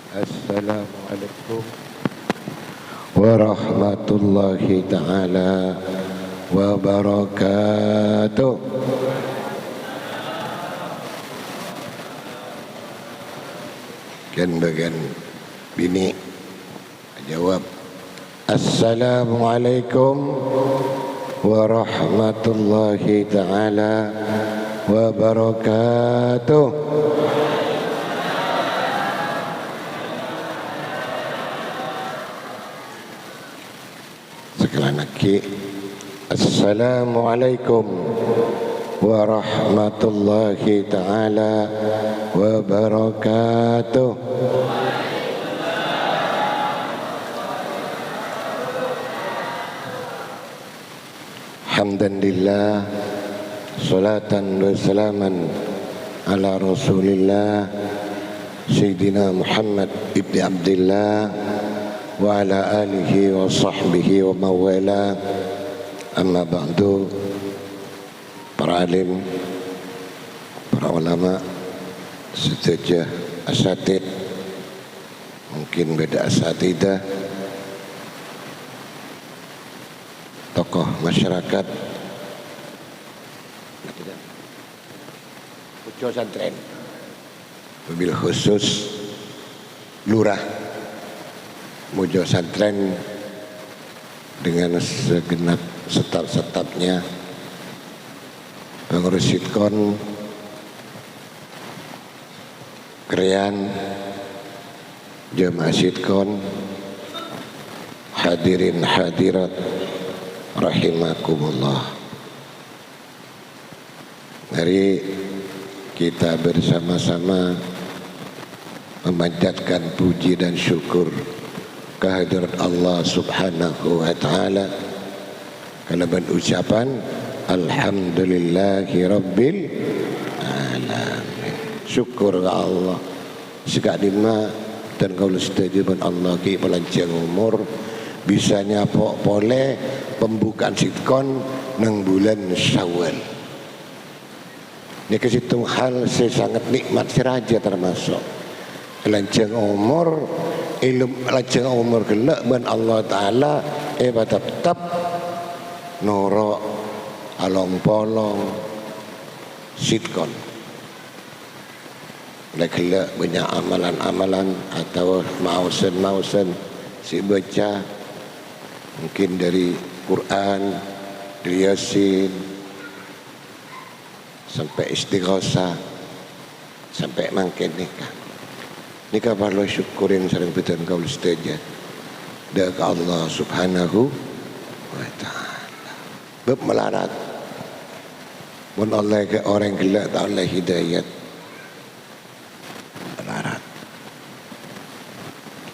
Assalamualaikum warahmatullahi ta'ala wabarakatuh. Kan bagian bini jawab Assalamualaikum warahmatullahi ta'ala wabarakatuh. Sekali lagi Assalamualaikum warahmatullahi ta'ala wabarakatuh. Hamdan lillah, salatan wa salaman ala rasulillah Sayyidina Muhammad ibn Abdillah wa ala alihi wa sahbihi wa mawala. Amma ba'du. Para alim, para ulama, setuju asatid, mungkin beda asatidah, tokoh masyarakat, Pucuk Santren, mobil khusus Lurah Pucuk Santren dengan segenap staf-stafnya, pengurus sitkon, krean, jemaah sitkon, hadirin hadirat rahimakumullah. Mari kita bersama-sama memanjatkan puji dan syukur kehadirat Allah Subhanahu wa ta'ala. Kalau berucapan Alhamdulillahi Rabbil Alamin, syukur ke Allah sekadima dan kalau setuju dengan Allah ki pelanjang umur bisa nyapok boleh pembukaan sitkon nang bulan Syawal. Ini kesitung hal saya sangat nikmat siraja termasuk pelanjang umur ilmu pelanjang umur gelak ben Allah Ta'ala tetap norok along-polong sitkon gelak banyak amalan-amalan atau mausen si baca mungkin dari Quran, dari Yasin sampai istighosah sampai mangkin nikah perlu syukurin sering betul kau setuju dak Allah Subhanahu wa ta'ala. Bab melarat mun Allah ke orang gelak tak Allah hidayat melarat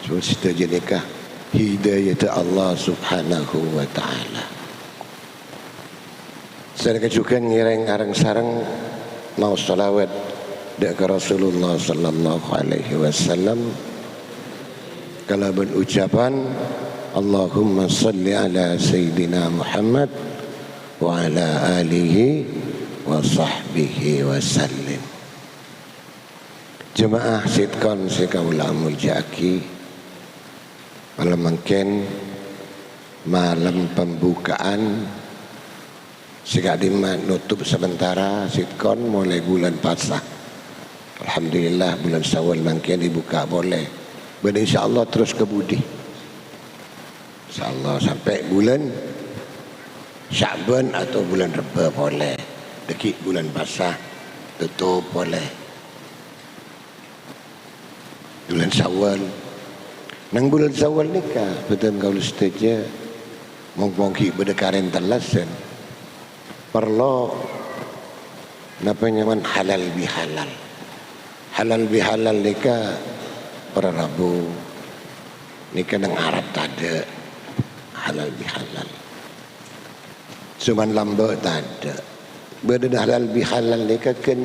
so setuju nikah hidayat Allah Subhanahu wa ta'ala. Saya juga ngireng arang sarang mau salawat dak Rasulullah sallallahu alaihi wasallam kalau berucapan Allahumma salli ala sayyidina Muhammad wa ala alihi wa sahbihi wa sallim. Jemaah sitkon sekaula muljaki malam mungkin malam pembukaan sekadima nutup sementara sitkon mulai bulan pasah. Alhamdulillah bulan Syawal mungkin dibuka boleh. Dan insyaAllah terus ke budi. InsyaAllah sampai bulan Sya'ban atau bulan Reba boleh. Dekik bulan pasah tutup boleh. Bulan Syawal. Nang bulan Syawal nikah betul kau setuju. Mongki berdekaran telasan. Perlu napa nyaman halal bihalal. Halal bihalal nikah para Rabu nikah nang Arab tak ada halal bihalal. Cuman lambat tak ada. Beda halal bihalal nikah kan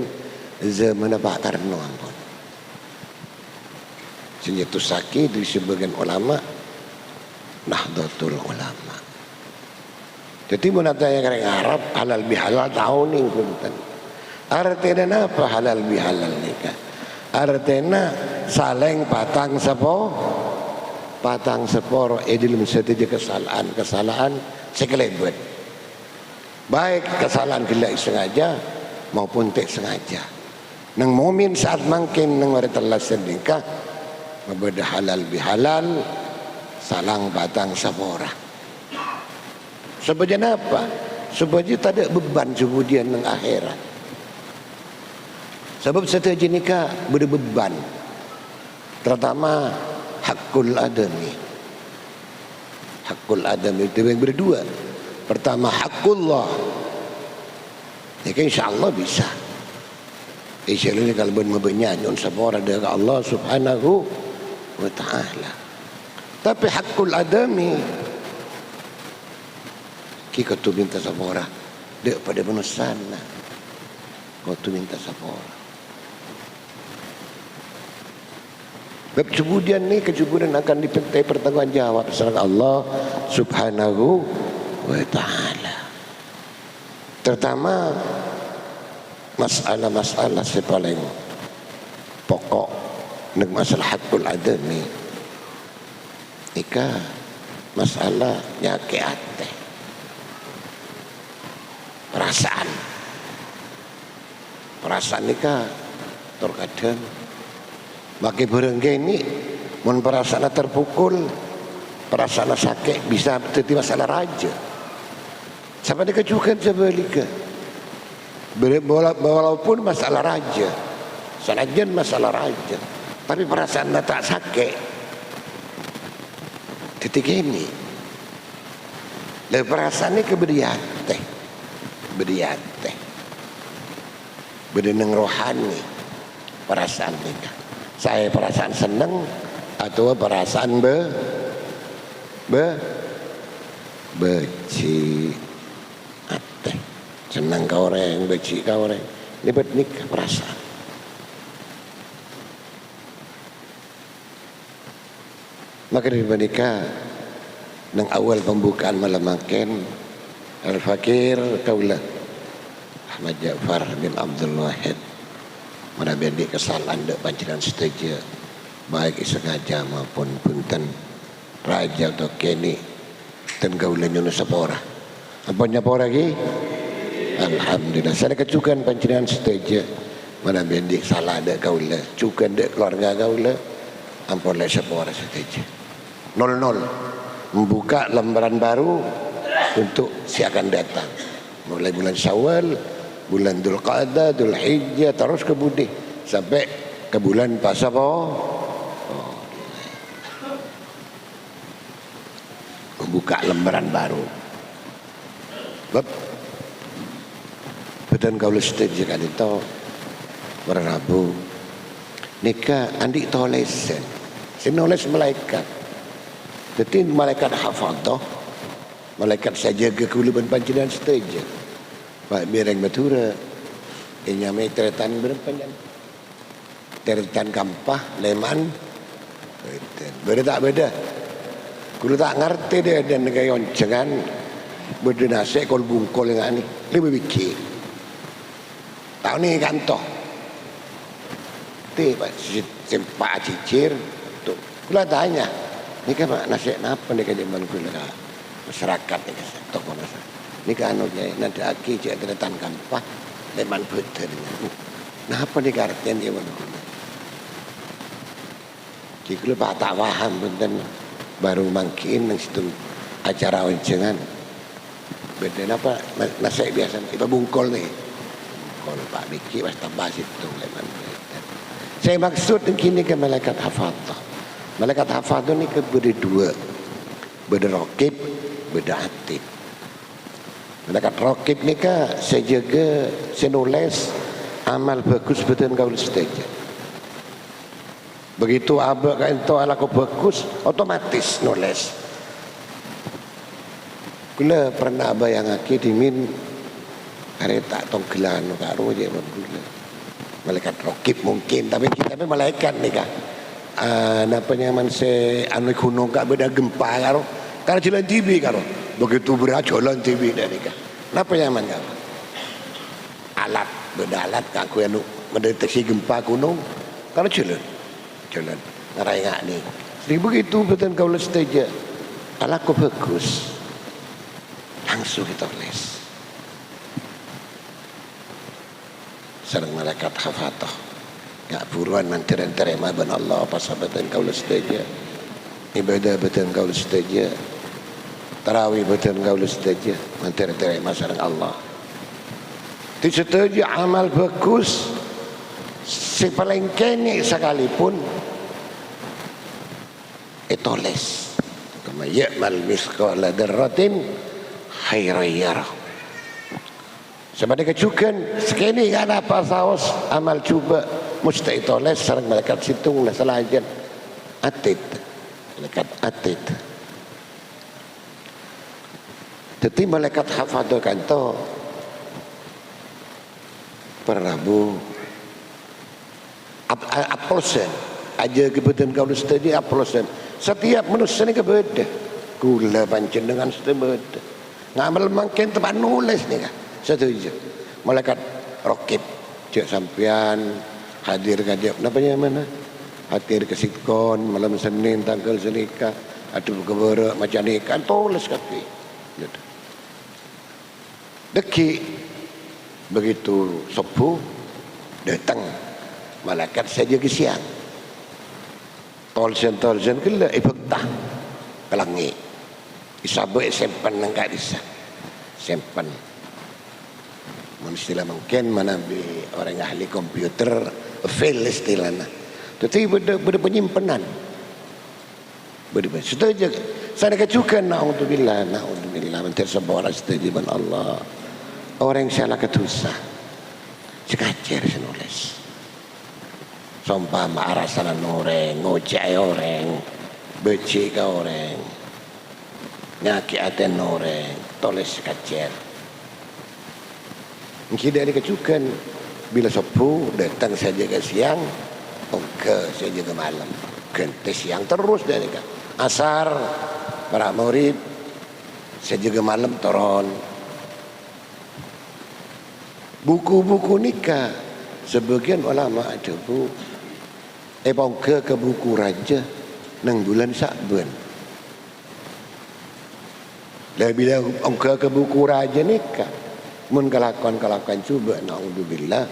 zaman Pak Karno ampun. Senjata sakit di sebagian ulama Nahdlatul Ulama. Jadi menatanya orang Arab halal bihalal tahu nih punten. Artinya apa halal bihalal nikah? Artinya saling patang seporo dalam setiap kesalahan sekelebet, baik kesalahan gila sengaja maupun tak sengaja. Nang momen saat mungkin nang mereka telah sedekah membeda halal bihalal salang patang sepora. Sebabnya apa? Sebabnya tak ada beban kemudian nang akhirat. Sebab setiap nikah berbeban, terutama hakul adami. Hakul adami itu yang berdua. Pertama hakullah, ya kan insyaAllah bisa. InsyaAllah kalau benar-benar sepora dari Allah subhanahu wa ta'ala. Tapi hakul adami, kita tu minta sepora dia pada menusana, kau tu minta sepora. Bab kemudian ni kejuburan akan dimintai pertanggungjawab serta Allah subhanahu wa ta'ala. Terutama masalah-masalah sepaling pokok dengan masalah hakul adami. Ika masalah nyake hati, perasaan ika terkadang bagi berengge ini mun perasaan terpukul, perasaan sakit bisa jadi masalah raja. Sama dikejukan sebaliknya. Walaupun masalah raja, sanajan masalah raja, tapi perasaan tak sakit. Ketika ini, le perasaan ini keberiate, bedeneng rohani perasaan ini. Saya perasaan senang atau perasaan beci ate, senang kau orang, beci kau orang, ini nikah perasaan. Maka dari menikah nang awal pembukaan malam makan Al-Fakir Kaulah Ahmad Ja'far bin Abdul Wahid mana bendi kesalahan dek panceran setuju baik sengaja maupun punten raja atau kini dan Kaulah nyuruh sepora apa nyapora lagi alhamdulillah saya kecukan panceran setuju mana bendi salah dek Kaulah cukan dek keluarga Kaulah ampun le sepora setuju 00 membuka lembaran baru untuk si akan datang mulai bulan Syawal, bulan Dzulqa'dah, Dzulhijjah terus ke budi sampai ke bulan Pasabo. Membuka lembaran baru. Bab badan Kaulah setuju kan itu berabu nikah andik tolesen sinoles malaikat. Jadi malaikat hafadzah, malaikat saja ke kuluban panjenengan setuju. Pak Mireng Matura, nyamai teretan berpanjang, teretan kampah, leman, beda tak beda. Kulo tak ngerti dia dan kayon jangan beda nasi kol bungkol yang ani, lebih biki. Tahu ni kantor, ti pak sempak cicir, tu kulo tanya. Ini kan nasihat apa nih kajian kula masyarakat ni kan tokoh masyarakat. Ini kan anu jaya nanti aki cek teretan kampah leman betul. Nah apa nih artian dia mana kula? Jika pak tak paham benten baru mangkin nang situ acara oncengan. Beda apa nasihat biasa itu bungkol nih. Kalau Pak Biki pas tambah situ leman betul. Saya maksud kini ke malaikat hafadzah. Malaikat hafadzah ni ke berdua, berrakib, beratib. Malaikat rakib ni ke saya jaga, saya nulis amal bagus betul kau setuju. Begitu abang kan itu ala kau bagus, otomatis nulis. Kula pernah bayang aki dimin kereta tonggelan karo je kula. Malaikat rakib mungkin, tapi kita ni malaikat ni kan. Napa nyaman se anu gunung kak beda gempa karo jalan TV karo begitu berat jalan TV dari kak napa nyaman kak alat beda alat kak aku anu mendeteksi gempa gunung karo jalan jalan ngarai ngak ni. Jadi begitu betul kau stage. Kalau kau bagus, langsung kita les. Sareng malaikat hafadah. Gak buruan mantiran-terima ben Allah pasal betul kau stage. Ibadah betul kau stage. Tarawih betul kau stage. Mantiran-terima sareng Allah. Disetujui amal bagus si paling kenik sekalipun itu les. Kama ya'mal mithqala dzarratin khairan yarah. Sebagai kecukan sekini kan apa saus amal cuba mesti itu les sareng malaikat situng lah selajan atid malaikat atid. Jadi malaikat hafadah kanto Prabu aplosen aja kebetulan kau studi aplosen setiap manusia ni kebeda gula pancen dengan sebeda ngamal makin tempat nulis ni kan setuju malaikat rokib cek sampean hadir kajak namanya mana hadir ke sitkon malam Senin tanggal senika aduh kebera macam ni kan tulis kaki deki begitu subuh datang malaikat saja ke siang tolsen kela ibetah kelangi isabe simpan nang ka disa simpan istilah mungkin mana bi orang ahli komputer file istilahnya tetapi beda penyimpanan beda setuju saya kecukan naudzubillah mentir sebuah setuju dengan Allah orang salah ketusah sekacer senulis sompama arasan orang ngocai orang beci ke orang nyaki aten orang tulis sekacer mungkin dari kecukan bila sepuh datang saja ke siang ke saja ke malam ke siang terus dari kan asar para murid saja ke malam turun buku-buku nikah sebagian ulama ada bu bongke ke buku raja nang bulan Sa'ban lah bila bongke ke buku raja nikah mun kelakuan cuba naudzubillah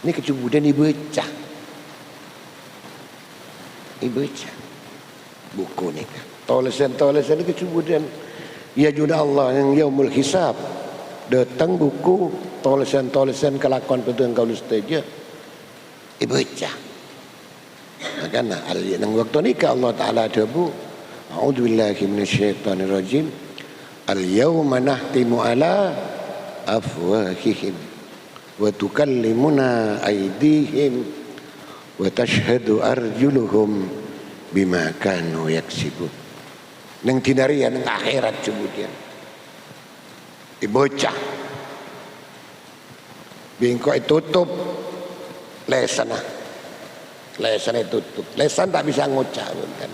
ni kecubudan dibaca buku nikah tulisan ni kecubudan ya juda Allah yang yaumul hisab datang buku tulisan kelakuan betul kau saja ibaca makanya nang waktu nikah Allah Ta'ala dabu a'udzubillahi minasyaitonirrajim al-yawma nahtimu ala afwahihim wa tukallimuna aydihim wa tashhadu arjuluhum bima kanu yaksibun nang tinarian nang akhirat kemudian bocah bingkok tutup lesan tutup lesan tak bisa ngucap kan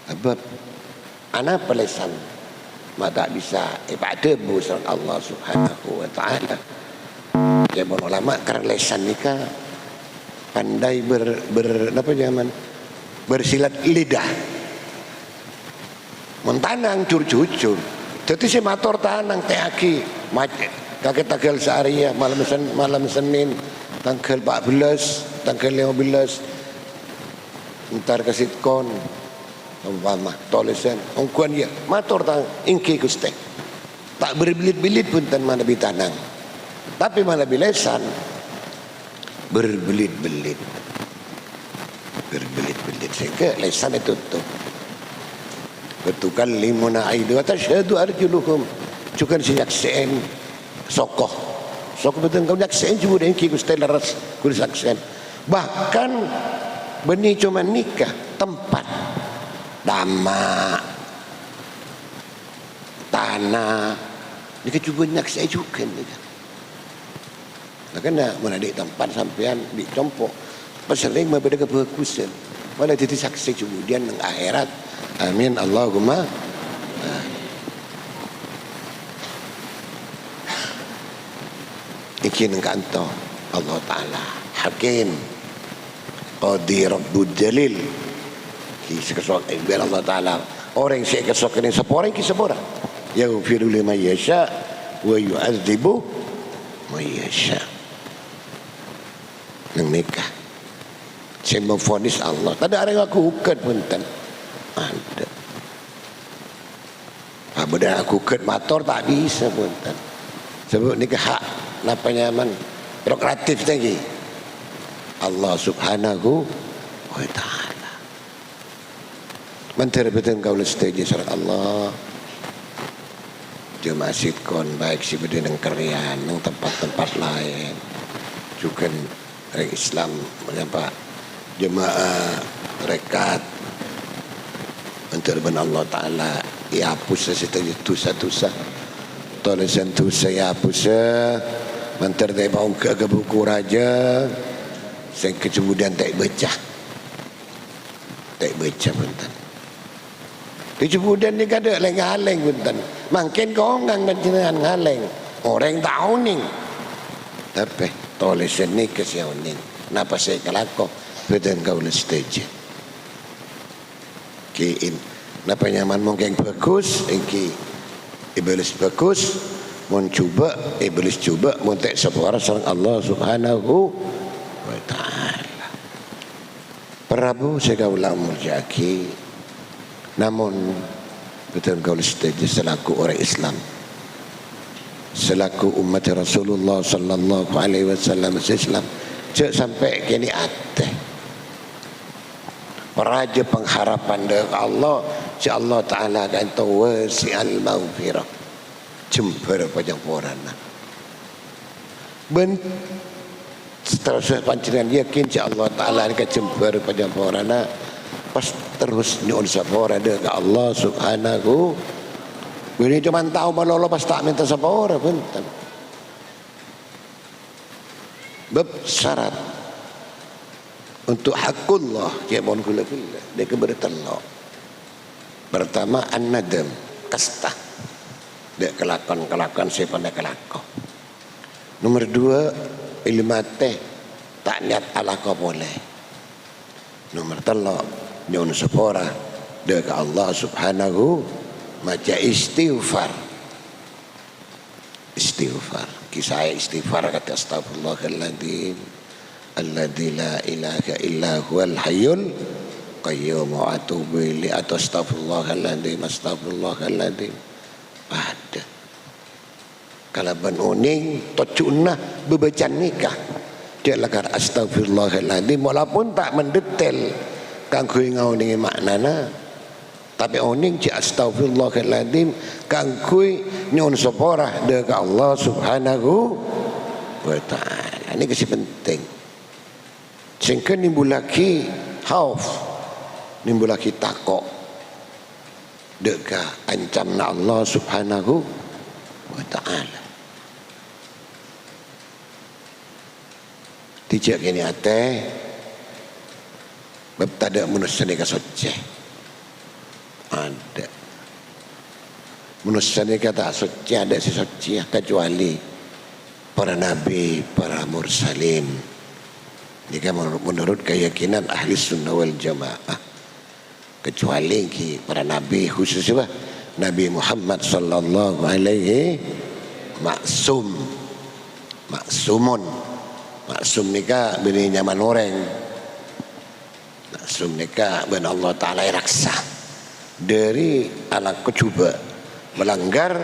sebab anak pelesan mata bisa ibadah busan Allah Subhanahu wa taala ya ulama karena lesan nikah pandai bersilat lidah mentanang curcur jadi si motor tanang teaki macet kakek tanggal sehari ya malam Senin tanggal 14 tanggal 15 ntar ke sitkon umpama tulisan ongkuan ya motor tang ingki guste tak berbelit-belit pun tan mana bitanang tapi mana bilesan berbelit-belit sehingga lesan itu tutup bertukallimuna aidu wa tashhadu arjuluhum cukan sinyakseen sokoh betul kau nyakseen cuma dengan Gusti laras kulis saksian bahkan benih cuma nikah tempat dama tanah ini cuba nyakseen juga nih makanya mana di tempat sampean di compok sering membeda kebagusan malah jadi saksi kemudian di akhirat amin Allahumma ikin kanto Allah Ta'ala hakim Qadi Rabbul Jalil kisah biar Allah Ta'ala orang saya kesok ini seorang kisah orang yaghfiru liman yasha wa yu'adzibu man yasha nang nikah saya memfonis Allah tak ada orang aku hukum pun tak ada apabila aku hukum motor tak bisa pun tak sebab nikah hak napanya aman prokreatif lagi Allah Subhanahu wa Ta'ala menteri betul kau setuju surah Allah jemaah sitkon baik si berdiri nang kerian nang tempat-tempat lain juga Islam mengapa jemaah rekat menteri benar Allah Ta'ala ya hapus sesuatu dosa-dosa tolesan dosa ya hapus menteri dia bawa ke buku raja saya kemudian tak baca bentar kemudian ni kada leng-haleng bentar makin kau ngang dengan ngaleng orang tahu ning tapi tolesan ni kesiau ning napa saya kelako betul kau setuju kiin napa nyaman mungkin bagus engki iblis bagus mun cuba iblis cuba mun tak sabar sareng Allah Subhanahu wa Ta'ala Prabu segala murjaki namun betul kau setuju selaku orang Islam selaku umat Rasulullah sallallahu alaihi wasallam Islam cek sampai kini ate raja pengharapan dari Allah si Allah Ta'ala akan tawasi al-maghfirah jember pajampuran ben seterusnya pancingan yakin si Allah Ta'ala akan jember pajampuran pas terus nyuun sapora dengan Allah Subhanahu ini cuma tahu malah pas tak minta sapora pun bab syarat untuk hakullah ya mohon kula dia kebertallah pertama an-nadam kasta dia kelakon siapa dia kelakon nomor 2 ilmate tak niat ala kau boleh nomor 3 nyun sepora dengan Allah Subhanahu maca istighfar kisah istighfar kata astagfirullahaladzim alladzi la ilaha illa huwal hayyul qayyum wa atubu ilaihi atau astagfirullahaladzim ada kalau benuning tocunah bebacan nikah dia lakar astagfirullahaladzim walaupun tak mendetail kangkui ngau dengan maknana tapi oning ci astagfirullahaladzim kangkui nyun sepora dengan Allah Subhanahu wa Ta'ala ini kasih penting sehingga nimbulaki khauf nimbulaki takok dengan ancamna Allah Subhanahu wa Ta'ala dijak kini ate bab tada manusia ni kasoceh ada manusia ni kata soce ada si soce kecuali para nabi para mursalin jika menurut keyakinan ahli sunnah wal jamaah kecuali para nabi khususnya Nabi Muhammad sallallahu alaihi maksum nikah bini nyaman orang maksum nikah ben Allah Ta'ala raksa dari anak kecuba melanggar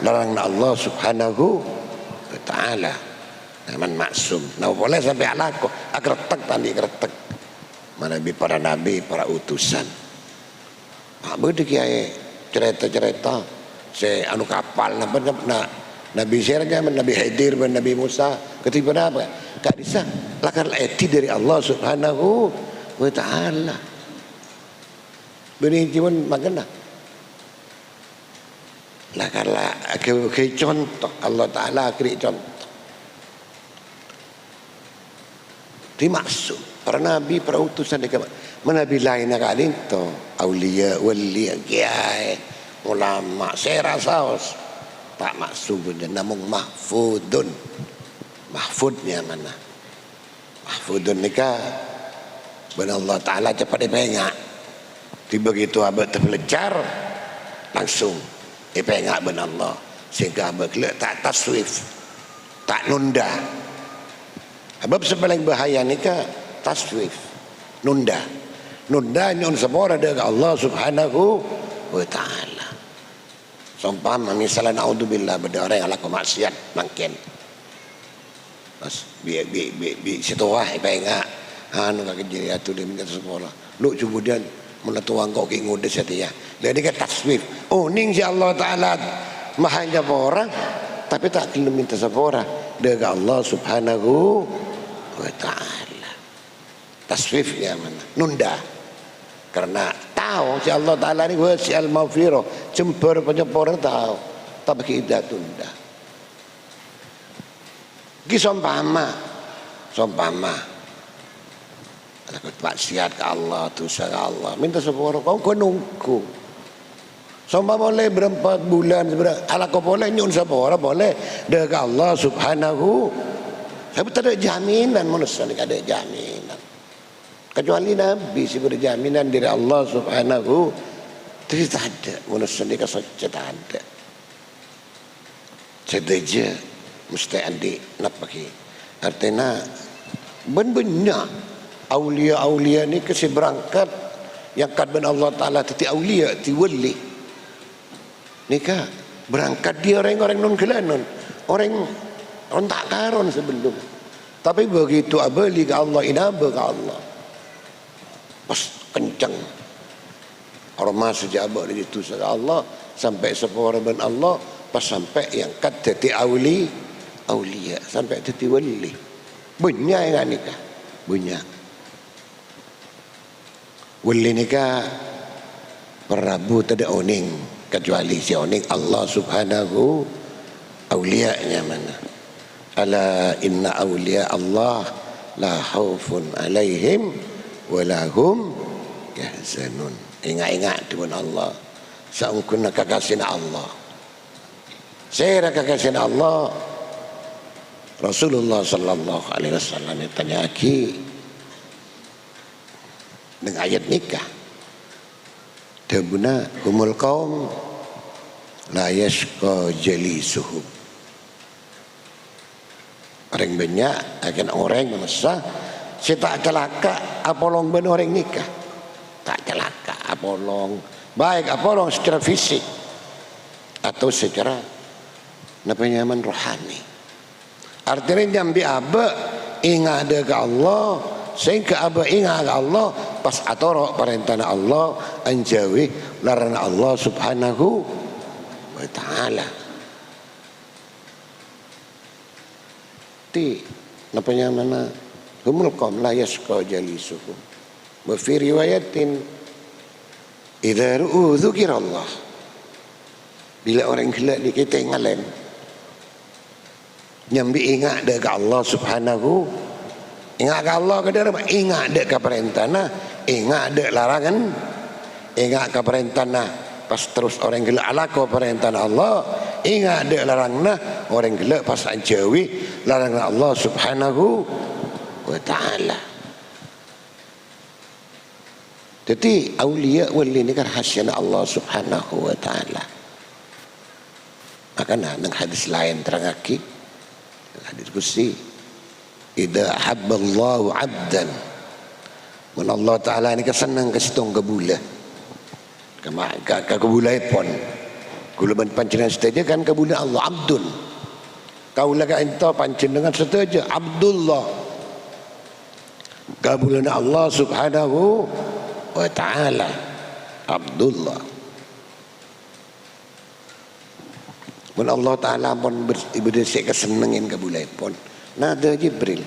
larang Allah Subhanahu wa Ta'ala naman maksum nah boleh sampai alako akretek tadi kretek mana para nabi para utusan beda kiai cerita saya anu kapal Nabi Syirnya Nabi Khidir Nabi Musa ketika apa tak bisa lakar eti dari Allah Subhanahu wa Ta'ala beri jiwan magana lakarlah ke contoh Allah Ta'ala kiri contoh dimaksud para nabi para utusan dekat nabi lain nak ada itu aulia wali kiai ulama saya rasa tak maksudnya namun mahfudnya mana mahfudun nikah ben Allah Ta'ala cepat dipengak. Tiba gitu abah terpelecar langsung dipengak ben Allah, sehingga abah kelak tak taswif, tak nunda. Abah sepaling bahaya ni ke taswif, nunda nyun sepora dengan Allah Subhanahu wa Ta'ala. Sumpama misalnya naudzubillah benda orang yang laku maksiat mungkin pas bi situah pengak anu ka kejadian tu dia minta sepora lu kemudian menatuang kau ke ngode setia jadi ke taswif ning si Allah Ta'ala maha japora tapi tak kena minta sepora dengan Allah Subhanahu wa Ta'ala. Taswifnya mana nunda karena tahu si Allah Ta'ala ni wasi al-maghfirah jempur penyempurna tahu tapi kita tunda ki sompama aku maksiat ke Allah dosa ke Allah minta sepura kau nunggu sompama boleh berempat bulan ala kau boleh nyun sepura boleh dengan Allah Subhanahu tapi tak ada jaminan manusia ni ada jaminan kecuali Nabi si berjaminan dari Allah Subhanahu tidak ada manusia ni kasih tak ada sedaja mesti adik nak pakai artinya banyak aulia ni kasi berangkat yang kad ben Allah Ta'ala titi aulia ti wali nikah berangkat dia orang non kelanon orang tak karon sebelum tapi begitu abali ke Allah inaba ke Allah pas kencang orang masuk jabak di situ ke Allah sampai sepuluh ben Allah pas sampai yang kad titi aulia sampai titi wali banyak yang nikah banyak wali nikah Prabu tak ada oning kecuali si oning Allah Subhanahu aulianya mana ala inna aulia Allah la khaufun alaihim walahum yahzanun ingat-ingat dengan Allah saungkun kekasih Allah saya kekasih Allah Rasulullah sallallahu alaihi wasallam ditanya lagi dengan ayat nikah tabuna humul qaum la yashqa jalisuhum orang banyak akan orang merasa saya tak celaka apolong ben orang nikah tak celaka apolong baik apolong secara fisik atau secara nyaman rohani artinya nyambi aba ingat ada ke Allah sehingga aba ingat ke Allah pas atoro perintah Allah anjawi larangan Allah Subhanahu wa Ta'ala ti napanya mana humul qaum la yasqa jalisuhum wa fi riwayatin idza ru'u dzikirallah bila orang gelak di kita ngalen nyambi ingat dekat Allah Subhanahu ingat ke Allah ke dalam ingat dekat perintahna ingat dek larangan ingat ke perintahna pas terus orang gelak alako perintah Allah ingat dek larangna orang gelak pas anjawi larangan Allah Subhanahu wa Ta'ala. Jadi aulia wali ni kan khasiat Allah Subhanahu wa Ta'ala. Makanya nang hadis lain terangaki hadis kursi idza habballahu 'abdan mun Allah Ta'ala ni kesenang ke sitong kebulah kebulai pon gulaban pancenengan seteja kan kebulah Allah abdun kaulah ka ento pancenengan seteja Abdullah kebulah Allah Subhanahu wa Ta'ala Abdullah mun Allah Ta'ala pun berdesik kesenengin kebulai pon nada Jibril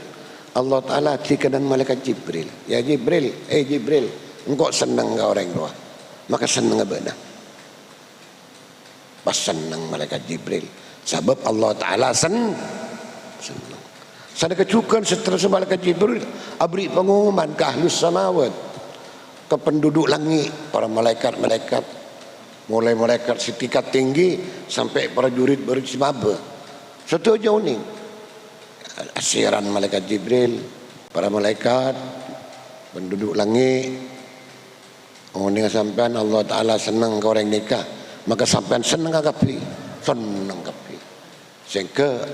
Allah Ta'ala dikanan malaikat Jibril ya Jibril Jibril engkau senang ke orang tua maka senang abana pas senang malaikat Jibril sebab Allah Ta'ala senang sana kecukan setelah malaikat Jibril abri pengumuman ke ahlus samawat ke penduduk langit para malaikat-malaikat mulai malaikat setingkat tinggi sampai para jurid bersimaba satu jauh ni asiran malaikat Jibril para malaikat penduduk langit. Oh ni sampean Allah Ta'ala senang ke orang nikah, maka sampean senang kapi, senang kapi. Sehingga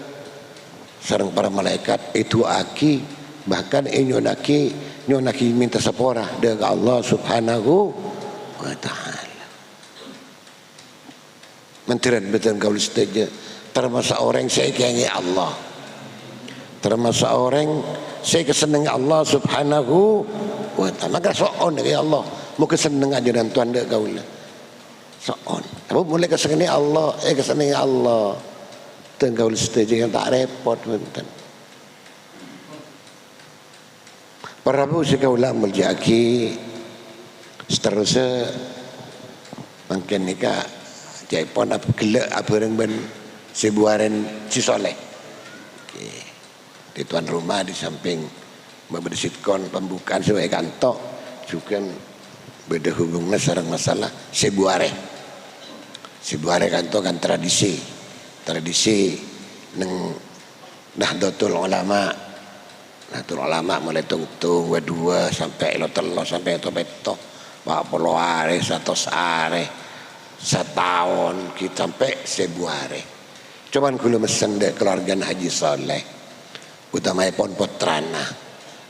sareng para malaikat itu aki, bahkan nyonaki minta sepora dengan Allah Subhanahu wa Ta'ala. Mentiran betul kau saja, termasuk orang saya kayak Allah, termasuk orang saya kesenangan Allah Subhanahu wa Ta'ala. Maka soon dari Allah mau kesenangan ajaran Tuhan dek kau lah soon. Tapi mulai kesenangan Allah, kesenangan Allah. Tengkau setuju yang tak repot benten. Prabu sekaulah meljaki seterusnya mungkin nikah jaipon apa gelak apa yang ben sebuaran si soleh di tuan rumah di samping membersihkan pembukaan sebagai kantor juga beda hubungnya sarang masalah sebuare kantor kan tradisi neng Nahdlatul Ulama mulai tung dua sampai lo telo sampai to beto 40 hari 100 hari setahun kita sampai sebuare. Cuman kula mesen dek keluarga Haji Soleh utamanya pon putrana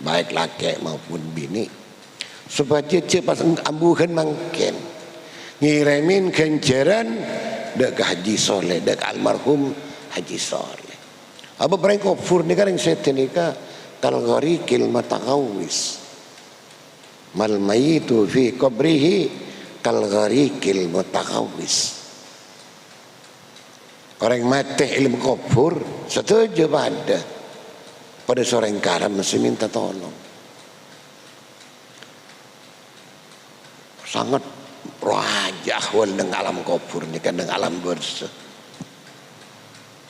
baik laki maupun bini supaya cepat ambuhan mangken ngirimin kenceran dek Haji Soleh, dek almarhum Haji Soleh. Apa berang kufur ni kan yang setan ni ka kalgharikil mataqawis. Mal mayitu fi qabrihi kalgharikil mataqawis. Orang mati ilmu kufur setuju pada seorang karam mesti minta tolong. Sangat rajah dengan alam kubur ni kan dengan alam bersih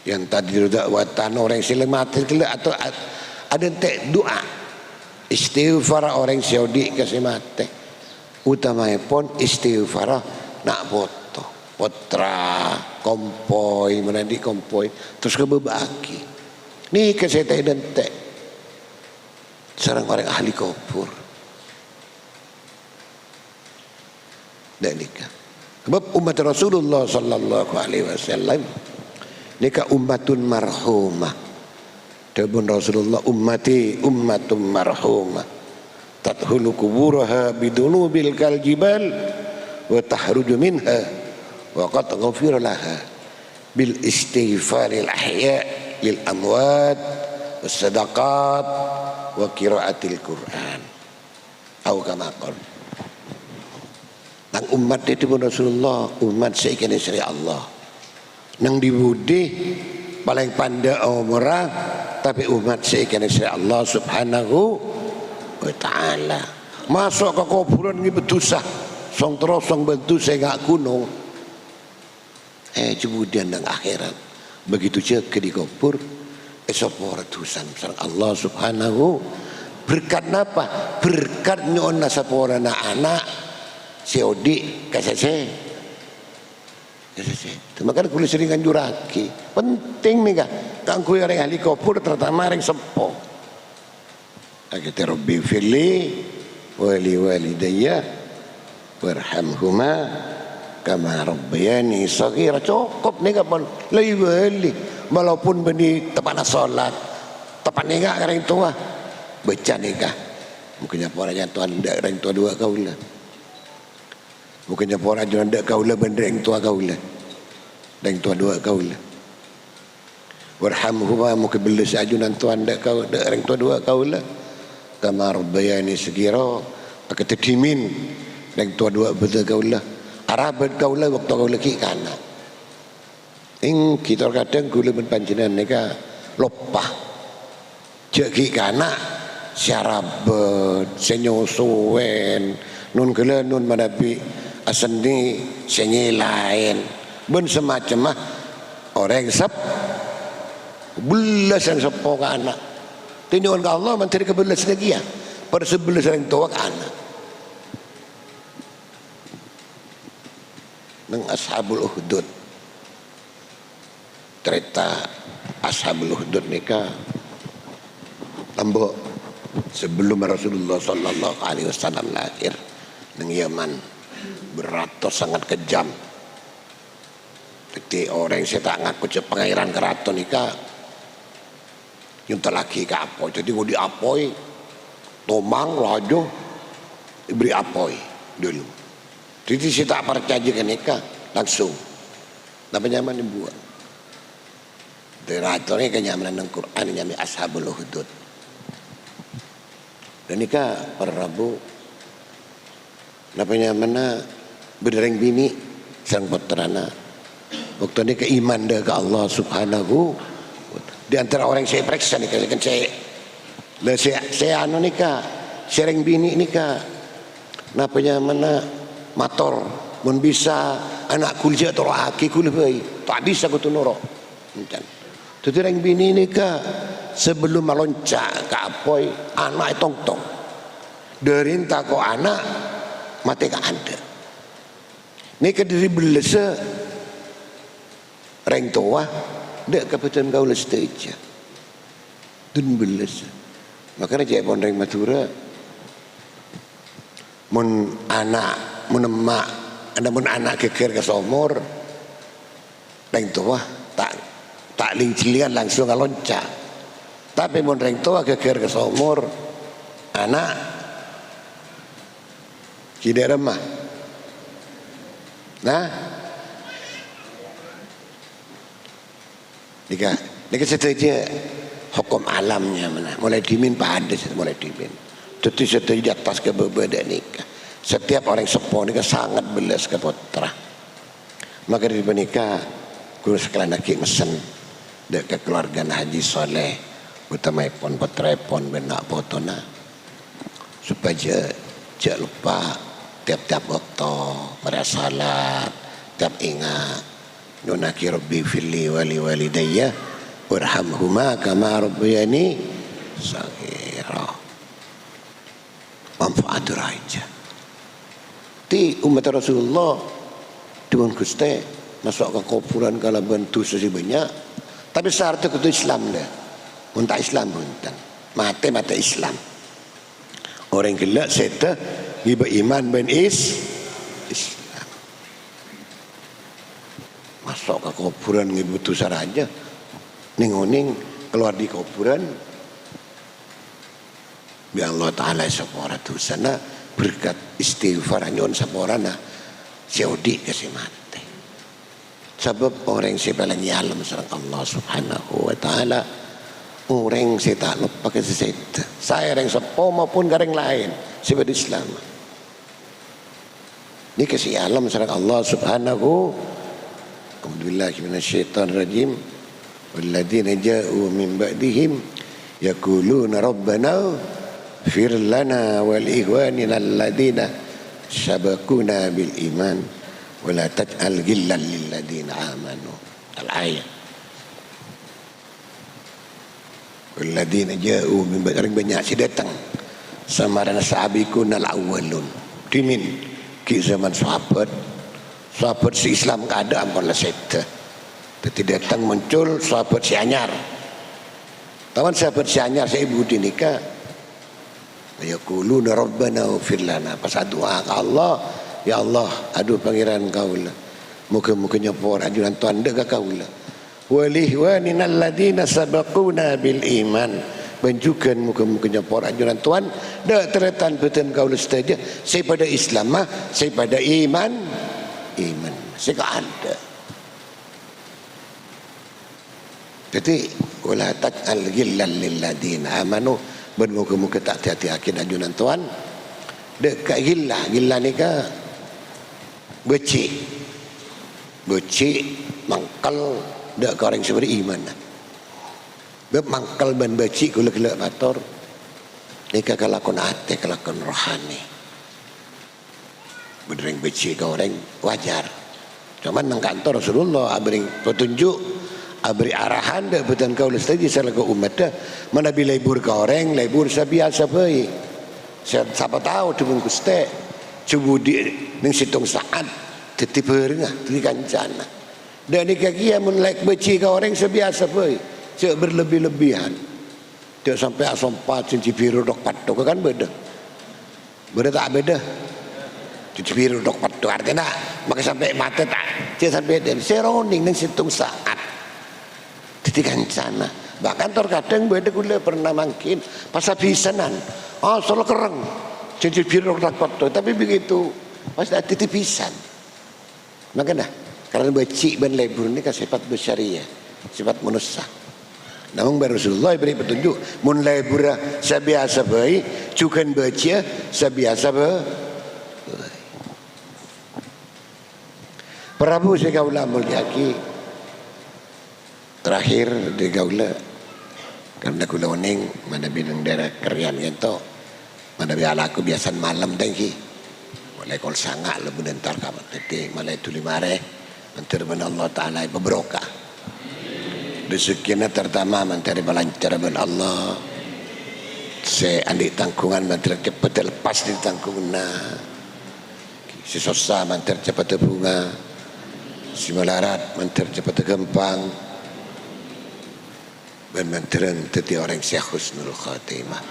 yang tadi sudah watan orang sila mati atau ada tek doa istighfar orang Saudi kasih mati utamanya pun istighfar nak foto potra kompoi menadi kompoi terus kebebaki ni kasih tek dan tek seorang orang ahli kubur dan nikah. Sebab umat Rasulullah sallallahu alaihi wasallam nikah ummatun marhumah. Dabun Rasulullah ummati ummatun marhumah. Tadkhulu kuburaha bidunubil kaljibal wa tahruju minha wa qad ghafira laha bil istighfaril ahya lil amwat was sadaqat wa qiraatil Quran. Atau kama qala nang umat itu pun Rasulullah umat seikan istri Allah nang dibudi paling pandai umrah tapi umat seikan istri Allah Subhanahu wa Ta'ala masuk ke kuburan ini berdosa song terus song berdosa gak gunung kemudian nang akhirat begitu jaga di kubur esok ratusan sareng Allah Subhanahu berkat apa berkat nyona sapora anak COD KCC makanya kulit seringan juraki penting nih kak kangku yang ahli kubur terutama yang sepo kita Rabbi firli wali walidayya warhamhuma kama rabbayani saghira cukup nih kapan lagi beli walaupun benih tepat sholat tepat nih kak orang tua baca nih kak mungkin apa orangnya Tuhan tidak orang tua dua kau lah bukannya orang jangan dak kaulah benda yang tua kaulah dan tua dua kaulah warhamhuma mungkin belas ajunan tuan dak kau dak orang tua dua kaulah kama rabbayani saghira akatedimin dan tua dua betul kaulah arabat kaulah waktu kaulah ki kana ing kita kadang gula ben panjenengan nika lopah cek ki kana syarabet senyosuwen nun kala nun madapi aseni senyilain ben semacam orang sep belas yang sepo ke anak tinjauan ke Allah menteri kebelas lagi ya pada sebelas yang tua ke anak nang ashabul uhdud cerita ashabul uhdud nikah lembok sebelum Rasulullah sallallahu alaihi wasallam lahir nang Yaman, beratus sangat kejam. Jadi orang yang tak ngaku je pengairan keraton ika yang lagi ke apoi, jadi mau diapoi tomang rajo diberi apoi dulu. Jadi saya tak percaya kan ika langsung apa nyaman dibuat. Deratornya kenyamanan ng Quran nyami ashabul hudud. Dan ika para Rabu napanya mana berdereng bini sang putrana waktu ini keiman dah ke Allah subhanahu. Di antara orang yang saya periksa nih kan saya anu nikah sering bini nikah napanya mana motor mun bisa anak kuliah atau laki kuliah tak bisa aku tunuro tu orang bini nikah sebelum meloncat ke apoi anak tong derinta ko anak mati ka anda nikah dari belesa reng tua dek kapitan kau lesteja dun belesa makanya jaya pon reng matura mun anak mun emak ada mun anak keker ke somor reng tua tak lincilian langsung ngaloncat tapi mun reng tua keker ke somor anak tidak remah nah Nika setuju hukum alamnya mana mulai dimin pada mulai dimin tentu setuju di atas keberbeda nikah setiap orang sepuh nikah sangat belas ke putra maka dari menikah guru sekalian nak mesen dekat keluarga Haji Soleh utama pon putra pon benak potona supaya jangan lupa tiap-tiap waktu berasalat tiap ingat Nunaki Rabbi fili wali walidayya warhamhuma kama rabbayani saghira. Manfaat raja. Ti umat Rasulullah dengan Gusti masuk ke kuburan kalau bantu sesi banyak. Tapi syaratnya kudu Islam dah. Muntah Islam buntan. Mati Islam. Orang gelak seta giba iman ben Islam. Masuk ke kuburan ngibutu saraja ning keluar di kuburan bi Allah taala sapora tu sana berkat istighfar nyon saporana siodi kasih mati sebab orang yang paling alam sareng Allah subhanahu wa taala orang yang tak lupa ke saya yang sepo maupun gareng lain sebab Islam ini kasih alam sareng Allah subhanahu. A'udzubillahi minasyaitonir rajim. Walladzina ja'u min ba'dihim yaquluna rabbana ighfir lana wal ikhwanina alladzina sabaquna bil iman wa la taj'al ghillan lil ladzina amanu. Al-ayat. Walladzina ja'u min ba'dihim banyak si datang samarana sabiquna al-awwalun. Dimin ki zaman sahabat si Islam keadaan pun lah seta. Tapi datang muncul sahabat si anyar. Taman sahabat si anyar saya ibu dinikah. Yaquluna rabbana ighfir lana. Pas doa ke Allah, ya Allah, aduh pangeran kau lah. Muka-muka nyepor ajuran Tuhan dega kau lah. Wal ihwanina alladzina sabaquna bil iman. Benjukan muka-muka nyepor ajuran Tuhan dak teretan betul kau lah saja. Saya pada Islam saya pada iman masih ada. Jadi wala taj'al ghillan lil ladina amanu bermuka-muka tak hati-hati akin ajunan Tuhan dekat gila ni ke becik mangkal dak orang seberi iman bab mangkal ban becik kula-kula mator nika kelakon ate kelakon rohani berdering becik ke orang wajar cuman nang kantor Rasulullah abring petunjuk abri arahan dah betul kau lestari selaku umat dah mana bila libur ke orang libur sebiasa baik siapa tahu tu bungkus teh cubu di neng situng saat teti berengah teti kancana dan ni kaki yang menlek becik ke orang sebiasa baik cak berlebih-lebihan Dia sampai asompa cuci biru dok patok kan beda. Beda tak beda. Cuci biru dok patok artinya maka sampai mata tak. Dia sampai dia seroning dan situng saat. Jadi kancana. Bahkan terkadang beda gula pernah mungkin pas habisanan. Soal kereng. Cuci biru dok patok. Tapi begitu pas ada titipisan. Makanya karena becik ban lebur ini kan sifat bersyariah, sifat manusia. Namun Rasulullah beri petunjuk, mun lebur sebiasa baik, cukan baca sebiasa baik. Prabu segaula mulyaki terakhir di gaula karena kula oning mana binang daerah kerian gitu, mana biala aku biasan malam tengki, mulai kol sangak lebih nentar kamat tete, mulai tulimare. Menteri Allah Ta'ala berberokah rezekinya terutama menteri melancar ben Allah saya andik tangkungan menteri cepat lepas di tangkungan si sosa menteri cepat bunga si melarat menteri cepat gempang dan menteri teti orang Syekh Husnul Khatimah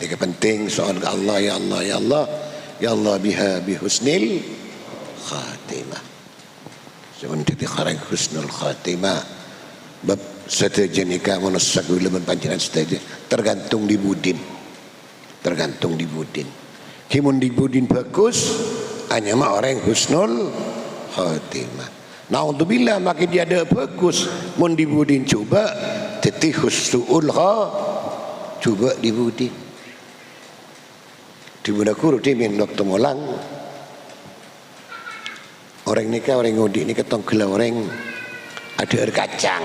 ini penting soal Allah ya Allah ya Allah ya Allah biha bihusnil khatimah sebenarnya orang husnul khatimah bab seteja nikah manusia gula berpanjangan seteja tergantung di budin kimun di budin bagus hanya mah orang husnul khatimah naudzubillah maka dia ada bagus mun di budin coba teti husnul coba di budin di budaku rutin min dokter molang orang nikah orang ngudi ini ketong gila orang ada air kacang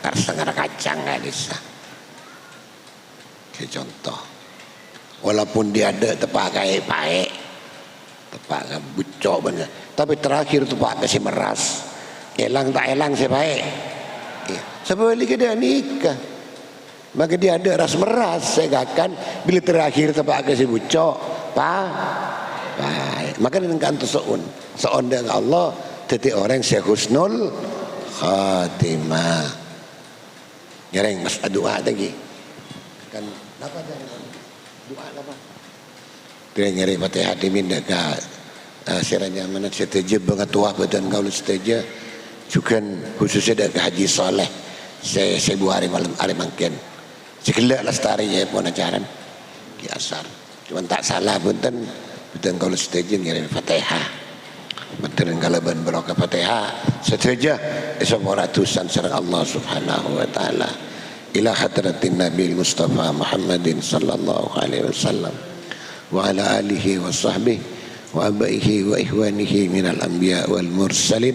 setengah kacang nggak bisa kayak contoh walaupun dia ada tepak kayak paek tepak bucok bener tapi terakhir tepak kasih meras elang tak elang si paek ya. Sebalik dia nikah maka dia ada ras meras saya akan bila terakhir tepak kasih bucok baik maka dengan kantor soon dengan Allah teti orang Syekh Husnul Khatimah ngereng mas doa lagi kan apa doa apa dia ngereng Fatihah diminta ke siranya mana seteja banget tua badan kau seteja juga khususnya dari Haji Saleh saya buat hari mungkin sekelak lestari ya pun ajaran kiasar cuma tak salah punten kalau setuju ngirim Fatihah betul kalau berokah Fatihah setuju esok ratusan serang Allah Subhanahu wa taala ila hadratin Nabi Mustafa Muhammadin sallallahu alaihi wasallam wa ala alihi wa sahbihi wa abaihi wa ihwanihi minal anbiya wal mursalin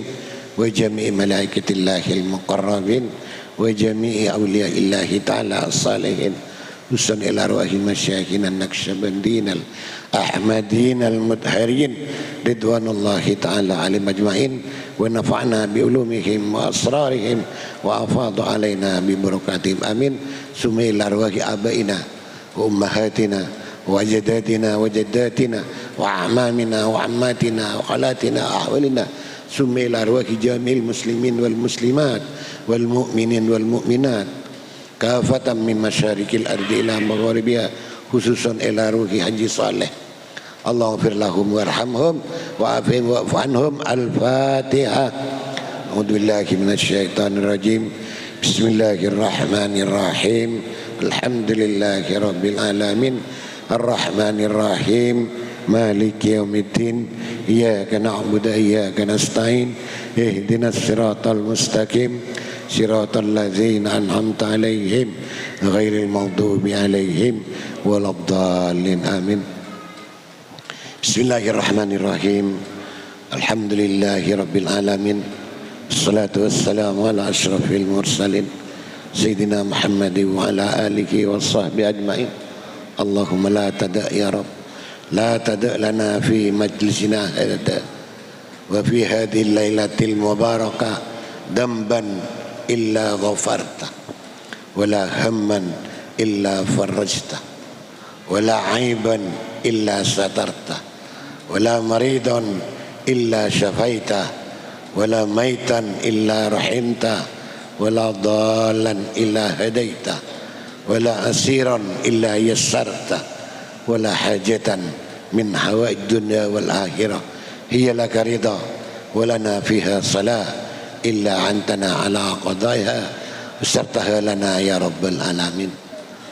wa jami'i malaikatillahi al muqarrabin wa jami'i awliyaillahi ta'ala as-salihin usan ila arwahi masyayikhina an-naqsyabandin al-ahmadin al-mudharin ridwanullahi ta'ala alim ajma'in wa nafa'na bi ulumihim wa asrarihim wa afadu alaina bi barakatihim amin summa ila arwahi abaina wa ummahatina wa jaddatina wa jaddatina wa amamina wa ammatina wa khalatina wa ahwalina summa ila arwahi jamil muslimin wal muslimat wal mu'minin wal mu'minat kafatan min masyarikil ardi ila magharibiha khususan ila ruhi Haji Saleh Allahumma lahum warhamhum wa'afihim wa'fu anhum al-Fatihah a'udzu billahi minasyaitonir rajim bismillahirrahmanirrahim alhamdulillahi rabbil alamin arrahmanir rahim maliki yaumiddin iyyaka na'budu wa iyyaka nasta'in ihdinas siratal mustaqim صراط الذين أنعمت عليهم غير المغضوب عليهم ولا الضالين آمين بسم الله الرحمن الرحيم الحمد لله رب العالمين الصلاة والسلام على أشرف المرسلين سيدنا محمد وعلى آله وصحبه أجمعين اللهم لا تدع يا رب لا تدع لنا في مجلسنا هذا وفي هذه الليلة المباركة ذنبا إلا غفرته ولا هما إلا فرجته ولا عيبا إلا سترته ولا مريضا إلا شفيته ولا ميتا إلا رحمته ولا ضالا إلا هديته ولا عسيرا إلا يسرته ولا حاجة من حوائج الدنيا والآخرة هي لك رضا ولنا فيها صلاة إلا عنتنا على قضائها وسرتها لنا يا رب العالمين.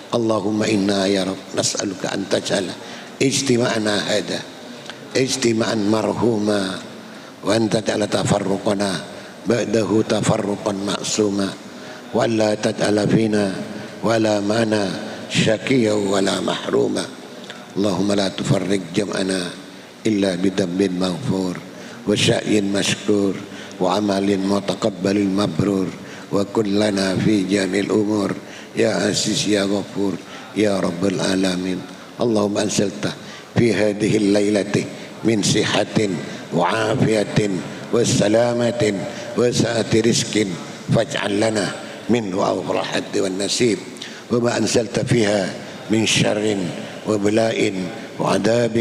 اللهم إنا يا رب نسألك أن تجعل اجتماعنا هذا اجتماعا مرحوما وأن تجعل تفرقنا بعده تفرقا معصوما وألا تجعل فينا ولا معنا شقيا ولا محروما. اللهم لا تفرق جمعنا إلا بذنب مغفور وشأي مشكور وعمل متقبل مبرور وكن لنا في جميع الأمور يا عزيز يا غفور يا رب العالمين. اللهم أنزلت في هذه الليلة من صحة وعافية وسلامة وسعة رزق فاجعل لنا منه أوفر الحد والنسيب، وما أنزلت فيها من شر وبلاء وعذاب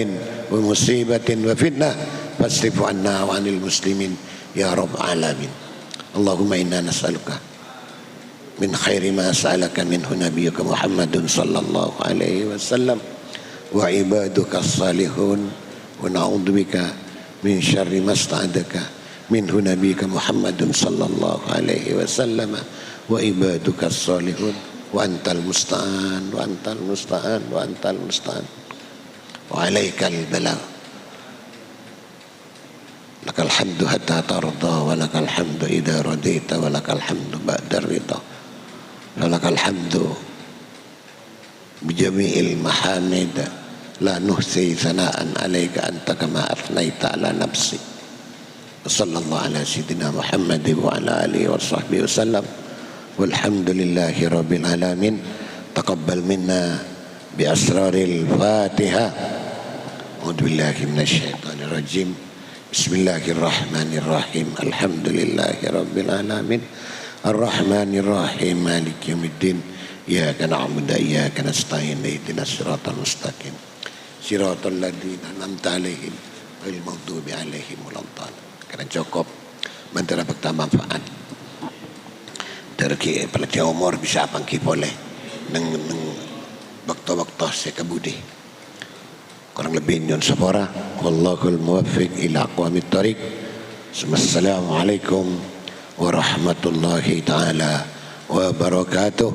ومصيبة وفتنة فاصرف عنا وعن المسلمين يا رب العالمين. اللهم إنا نسألك من خير ما سألك منه نبيك محمد صلى الله عليه وسلم وعبادك الصالحون ونعوذ بك من شر ما استعاذك منه نبيك محمد صلى الله عليه وسلم وعبادك الصالحون وأنت المستعان وأنت المستعان وأنت المستعان وعليك البلاغ. لك الحمد حتى ترضى ولك الحمد إذا رضيت ولك الحمد بعد الرضا ولك الحمد بجميع المحامد لا نحصي ثناء عليك أنت كما أثنيت على نفسي. وصلى الله على سيدنا محمد وعلى آله وصحبه وسلم والحمد لله رب العالمين. تقبل منا بأسرار الفاتحة. أعوذ بالله من الشيطان الرجيم. بسم الله الرحمن الرحيم. الحمد لله رب العالمين الرحمن الرحيم مالك يوم الدين إياك نعبد وإياك نستعين اهدنا الصراط المستقيم صراط الذين أنعمت عليهم غير المغضوب عليهم ولا الضالين. Karena cukup mendapatkan manfaat dari pelajar umur bisa pangki boleh neng waktu-waktu sekabudi kurang lebih nyon sapora. Wallahul muwaffiq ila aqwamit thariq. Assalamualaikum warahmatullahi taala wabarakatuh.